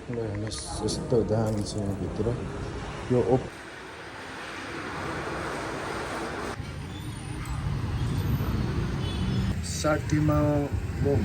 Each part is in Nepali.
ल हेर्नुहोस् यस्तो दामी छ यहाँभित्र यो 60मा बम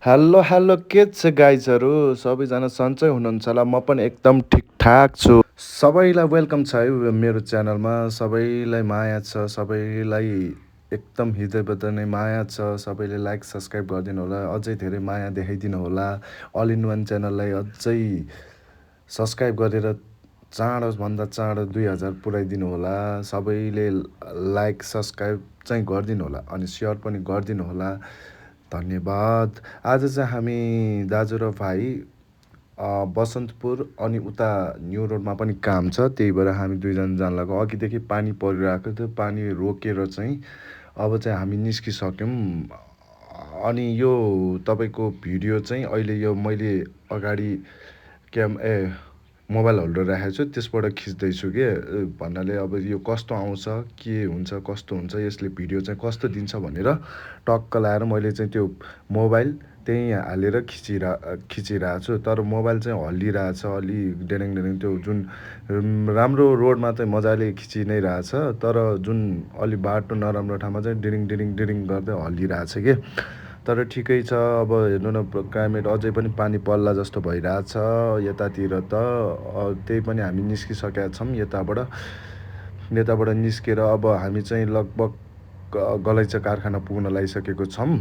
हेलो हेलो के छ गाइजहरू सबैजना सन्चै हुनुहुन्छ होला म पनि एकदम ठिकठाक छु सबैलाई वेलकम छ है मेरो च्यानलमा सबैलाई माया छ सबैलाई एकदम हृदयबाट नै माया छ सबैले लाइक सब्सक्राइब गरिदिनु होला अझै धेरै माया देखाइदिनु होला अल इन वान च्यानललाई अझै सब्सक्राइब गरेर चाँडोभन्दा चाँडो 2000 पुऱ्याइदिनु होला सबैले लाइक सब्सक्राइब चाहिँ गरिदिनु होला अनि सेयर पनि गरिदिनु होला धन्यवाद आज चाहिँ हामी दाजु र भाइ बसन्तपुर अनि उता न्यु रोडमा पनि काम छ त्यही भएर हामी दुईजना जान लाग्यो अघिदेखि पानी परिरहेको थियो पानी रोकेर चाहिँ अब चाहिँ हामी निस्किसक्यौँ अनि यो तपाईँको भिडियो चाहिँ अहिले यो मैले अगाडि मोबाइल होल्डर राखेको छु त्यसबाट खिच्दैछु कि भन्नाले अब यो कस्तो आउँछ के हुन्छ कस्तो हुन्छ यसले भिडियो चाहिँ कस्तो दिन्छ भनेर टक्क लाएर मैले चाहिँ त्यो मोबाइल त्यहीँ हालेर खिचिरहेको छु तर मोबाइल चाहिँ हल्लिरहेछ अलि डेरेङ डेरेङ त्यो जुन राम्रो रोडमा चाहिँ मजाले खिचि नै रहेछ तर जुन अलि बाटो नराम्रो ठाउँमा चाहिँ डिरिङ डिरिङ डिरिङ गर्दै हल्लिरहेछ कि तर ठिकै छ अब हेर्नु न क्लाइमेट अझै पनि पानी पर्ला जस्तो भइरहेछ यतातिर त त्यही पनि हामी निस्किसकेका छौँ यताबाट निस्केर अब हामी चाहिँ लगभग गलैँचा कारखाना पुग्न लागिसकेको छौँ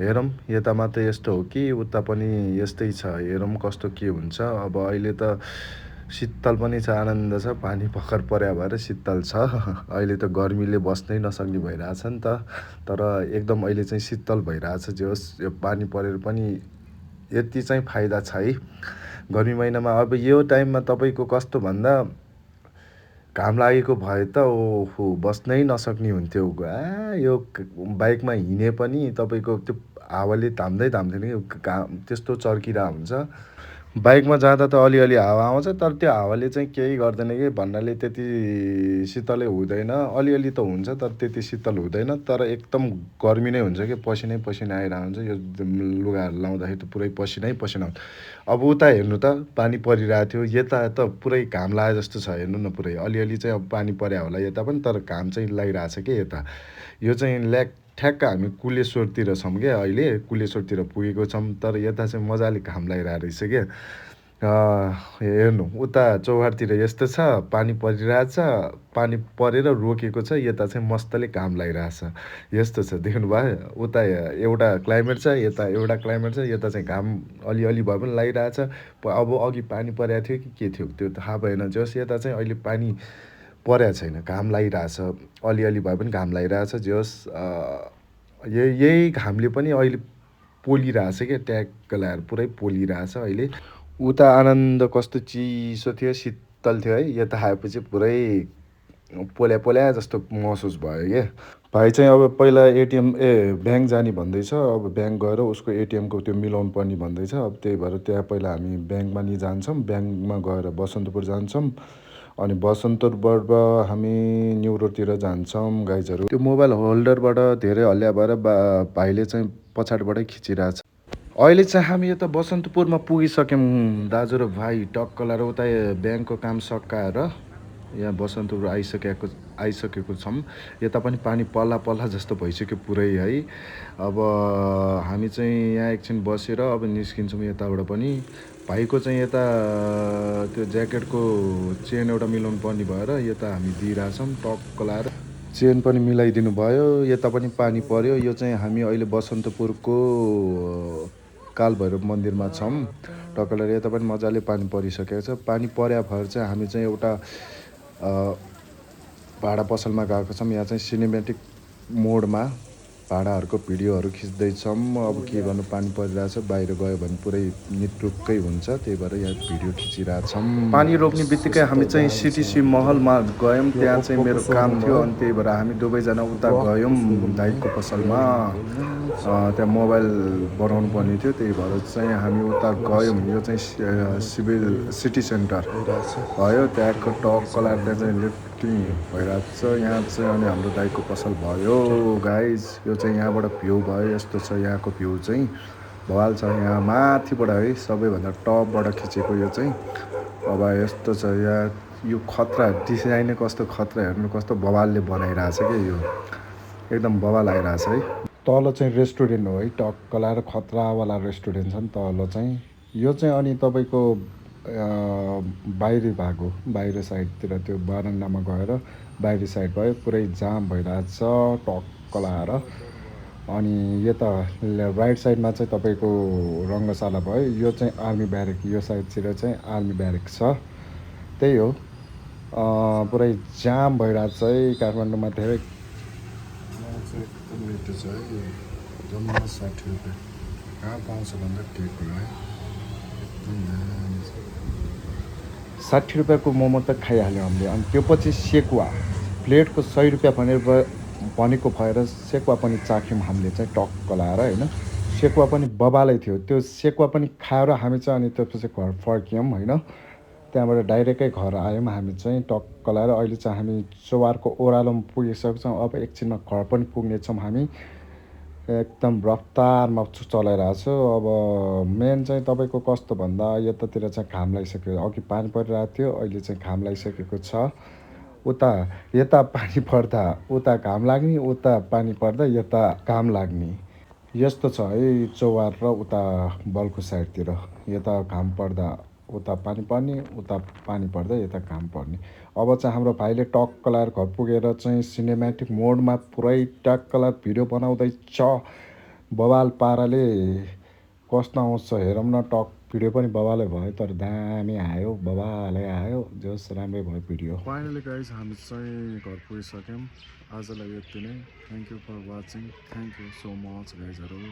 हेरौँ यता मात्रै यस्तो हो कि उता पनि यस्तै छ हेरौँ कस्तो के हुन्छ अब अहिले त शीतल पनि छ आनन्द छ पानी भर्खर पर्या भएर शीतल छ अहिले त गर्मीले बस्नै नसक्ने भइरहेछ नि त तर एकदम अहिले चाहिँ शीतल भइरहेछ जे होस् यो पानी परेर पनि यति चाहिँ फाइदा छ है गर्मी महिनामा अब यो टाइममा तपाईँको कस्तो भन्दा घाम लागेको भए त ओहो बस्नै नसक्ने हुन्थ्यो यो बाइकमा हिँडे पनि तपाईँको त्यो हावाले धाम्दै धाम्दैन कि घाम त्यस्तो चर्किरहेको हुन्छ बाइकमा जाँदा त अलिअलि हावा आउँछ तर त्यो हावाले चाहिँ केही गर्दैन कि भन्नाले त्यति शीतलै हुँदैन अलिअलि त हुन्छ तर त्यति शीतल हुँदैन तर एकदम गर्मी नै हुन्छ कि पसिनै पसिना आइरहेको हुन्छ यो लुगाहरू लाउँदाखेरि त पुरै पसिनै पसिना हुन्छ अब उता हेर्नु त पानी परिरहेको थियो यता त पुरै घाम लागे जस्तो छ हेर्नु न पुरै अलिअलि चाहिँ अब पानी पर्या होला यता पनि तर घाम चाहिँ लागिरहेछ कि यता यो चाहिँ ठ्याक्क हामी कुलेश्वरतिर छौँ क्या अहिले कुलेश्वरतिर पुगेको छौँ तर यता चाहिँ मजाले घाम लागिरहेको रहेछ क्या हेर्नु उता चौहारतिर यस्तो छ पानी परिरहेछ पानी परेर रोकेको छ यता चाहिँ मस्तले घाम लागिरहेछ यस्तो छ देख्नुभयो उता एउटा क्लाइमेट छ यता एउटा क्लाइमेट छ यता चाहिँ घाम अलिअलि भए पनि लागिरहेछ अब अघि पानी परेको थियो कि के थियो त्यो थाहा भएन जस यता चाहिँ अहिले पानी परेको छैन घाम लागिरहेछ अलिअलि भए पनि घाम लागिरहेछ जे होस् यही घामले पनि अहिले पोलिरहेछ क्या ट्याक्क लगाएर पुरै पोलिरहेछ अहिले उता आनन्द कस्तो चिसो थियो शीतल थियो है यता आएपछि पुरै पोल्या पोल्या जस्तो महसुस भयो क्या भाइ चाहिँ अब पहिला ब्याङ्क जाने भन्दैछ अब ब्याङ्क गएर उसको एटिएमको त्यो मिलाउनु पर्ने भन्दैछ अब त्यही भएर त्यहाँ पहिला हामी ब्याङ्कमा नि जान्छौँ ब्याङ्कमा गएर बसन्तपुर जान्छौँ अनि बसन्तपुरबाट हामी न्यु रोडतिर जान्छौँ गाइजहरू त्यो मोबाइल होल्डरबाट धेरै हल्ल्या भएर भाइले चाहिँ पछाडिबाटै खिचिरहेछ अहिले चाहिँ हामी यता बसन्तपुरमा पुगिसक्यौँ दाजु र भाइ टक्क लाएर उता ब्याङ्कको काम सकाएर यहाँ बसन्तपुर आइसकेको छौँ यता पनि पानी पल्ला पल्ला जस्तो भइसक्यो पुरै है अब हामी चाहिँ यहाँ एकछिन बसेर अब निस्किन्छौँ यताबाट पनि भाइको चाहिँ यता त्यो ज्याकेटको चेन एउटा मिलाउनु पर्ने भएर यता हामी दिइरहेछौँ टक्क लाएर चेन पनि मिलाइदिनु भयो यता पनि पानी पर्यो यो चाहिँ हामी अहिले बसन्तपुरको कालभैरव मन्दिरमा छौँ टक्कलेर यता पनि मजाले पानी परिसकेको छ पानी पर्या भएर चाहिँ हामी चाहिँ एउटा भाडा पसलमा गएको छौँ यहाँ चाहिँ सिनेमेटिक मोडमा भाडाहरूको भिडियोहरू खिच्दैछौँ। अब के गर्नु, पानी परिरहेछ, बाहिर गयो भने पुरै निटुक्कै हुन्छ, त्यही भएर यहाँ भिडियो खिचिरहेछौँ। पानी रोक्ने बित्तिकै हामी चाहिँ सिटिसी महलमा गयौँ। त्यहाँ चाहिँ मेरो काम थियो, अनि त्यही भएर हामी दुवैजना उता गयौँ दाइको पसलमा। त्यहाँ मोबाइल बनाउनु पर्ने थियो, त्यही भएर चाहिँ हामी उता गयौँ। यो चाहिँ सिटी सेन्टर भयो, त्यहाँको टक्क लगाएर त्यहाँ चाहिँ लिफ्टिङ भइरहेको छ यहाँ चाहिँ। अनि हाम्रो दाइको पसल भयो गाइज। यो चाहिँ यहाँबाट भ्यू भयो, यस्तो छ यहाँको भ्यू चाहिँ, भवाल छ यहाँ माथिबाट है, सबैभन्दा टपबाट खिचेको यो चाहिँ। अब यस्तो छ यहाँ, यो खतरा डिजाइनै कस्तो खतरा, हेर्नु कस्तो बवालले बनाइरहेछ क्या, यो एकदम बवाल आइरहेछ है। तल चाहिँ रेस्टुरेन्ट हो है, टक्क लाएर खतरावाला रेस्टुरेन्ट छ नि तल चाहिँ। यो चाहिँ अनि तपाईँको बाहिरी भाग हो, बाहिर साइडतिर त्यो बारन्डामा गएर बाहिरी साइड भयो, पुरै जाम भइरहेछ टक्क लाएर। अनि यता राइट साइडमा चाहिँ तपाईँको रङ्गशाला भयो, यो चाहिँ आर्मी ब्यारेक, यो साइडतिर चाहिँ आर्मी ब्यारेक छ, त्यही हो। पुरै जाम भइरहेछ है काठमाडौँमा धेरै। एकदम मिठो छ है यो, जम्मा 60 रुपियाँ। कहाँ पाउँछ भन्दा केक होला है, एकदम 60 रुपियाँको मोमो त खाइहाल्यो हामीले। अनि त्यो पछि सेकुवा प्लेटको 100 रुपियाँ भनेको भएर सेकुवा पनि चाख्यौँ हामीले चाहिँ टक्क लाएर होइन। सेकुवा पनि बबालै थियो, त्यो सेकुवा पनि खाएर हामी चाहिँ अनि त्यसपछि घर फर्क्यौँ होइन। त्यहाँबाट डाइरेक्टै घर आयौँ हामी चाहिँ टक्क लाएर। अहिले चाहिँ हामी चौवारको ओह्रालोमा पुगिसकेको छौँ, अब एकछिनमा घर पनि पुग्नेछौँ हामी। एकदम रफ्तारमा चलाइरहेको छु। अब मेन चाहिँ तपाईँको कस्तो भन्दा यतातिर चाहिँ घाम लागिसक्यो, अघि पानी परिरहेको थियो, अहिले चाहिँ घाम लागिसकेको छ। यता पानी पर्दा उता घाम लाग्ने, उता पानी पर्दा यता घाम लाग्ने, यस्तो छ है चौवार र उता बल्खु साइडतिर। यता घाम पर्दा उता पानी पर्ने, उता पानी पर्दा यता घाम पर्ने। अब चाहिँ हाम्रो भाइले टक्क लाएर घर पुगेर चाहिँ सिनेमेटिक मोडमा पुरै टक्क लाएर भिडियो बनाउँदैछ बवाल पाराले। कस्तो आउँछ हेरौँ न, भिडियो पनि बवालै भयो, तर दामी आयो, बवालै आयो, जस राम्रै भयो भिडियो। फाइनली गाइज हामी चाहिँ घर पुगिसक्यौँ। आजलाई यति नै। Thank you for watching, thank you so much गाइजहरू।